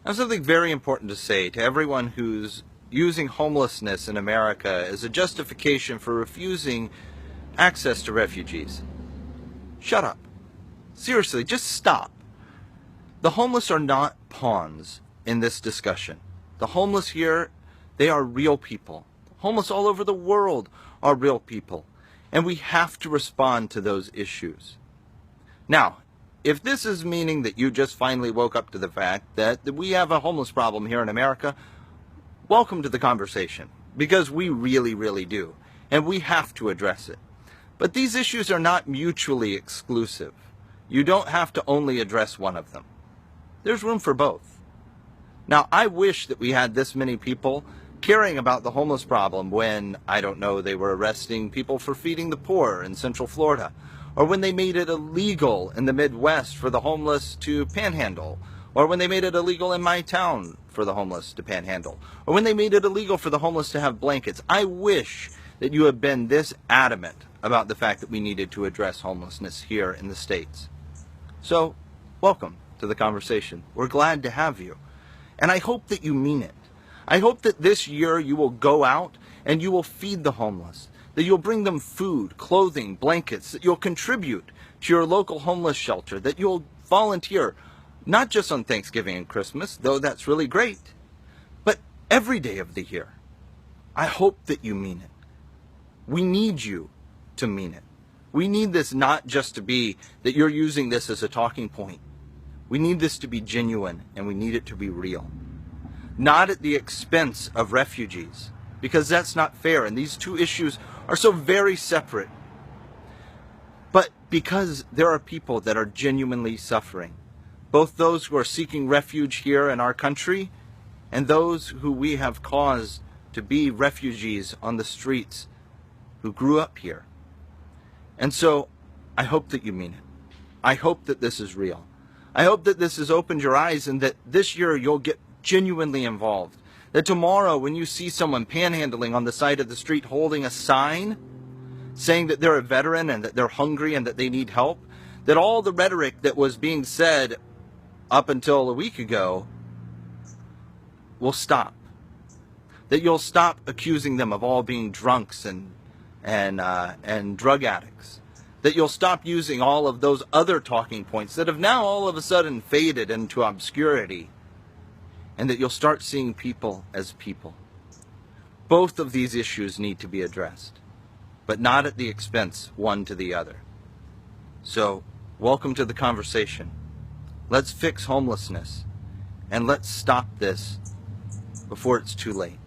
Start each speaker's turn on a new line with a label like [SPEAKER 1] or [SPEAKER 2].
[SPEAKER 1] I have something very important to say to everyone who's using homelessness in America as a justification for refusing access to refugees. Shut up. Seriously, just stop. The homeless are not pawns in this discussion. The homeless here, they are real people. Homeless all over the world are real people. And we have to respond to those issues. Now, if this is meaning that you just finally woke up to the fact that we have a homeless problem here in America, welcome to the conversation, because we really, really do, and we have to address it. But these issues are not mutually exclusive. You don't have to only address one of them. There's room for both. Now, I wish that we had this many people caring about the homeless problem when, I don't know, they were arresting people for feeding the poor in Central Florida, or when they made it illegal in the Midwest for the homeless to panhandle, or when they made it illegal in my town for the homeless to panhandle, or when they made it illegal for the homeless to have blankets. I wish that you had been this adamant about the fact that we needed to address homelessness here in the States. So, welcome to the conversation. We're glad to have you. And I hope that you mean it. I hope that this year you will go out and you will feed the homeless, that you'll bring them food, clothing, blankets, that you'll contribute to your local homeless shelter, that you'll volunteer, not just on Thanksgiving and Christmas, though that's really great, but every day of the year. I hope that you mean it. We need you to mean it. We need this not just to be that you're using this as a talking point. We need this to be genuine, and we need it to be real. Not at the expense of refugees, because that's not fair, and these two issues are so very separate. But because there are people that are genuinely suffering, both those who are seeking refuge here in our country and those who we have caused to be refugees on the streets who grew up here. And so I hope that you mean it. I hope that this is real. I hope that this has opened your eyes and that this year you'll get genuinely involved. That tomorrow when you see someone panhandling on the side of the street holding a sign saying that they're a veteran and that they're hungry and that they need help, that all the rhetoric that was being said up until a week ago will stop. That you'll stop accusing them of all being drunks and drug addicts. That you'll stop using all of those other talking points that have now all of a sudden faded into obscurity. And that you'll start seeing people as people. Both of these issues need to be addressed, but not at the expense one to the other. So, welcome to the conversation. Let's fix homelessness, and let's stop this before it's too late.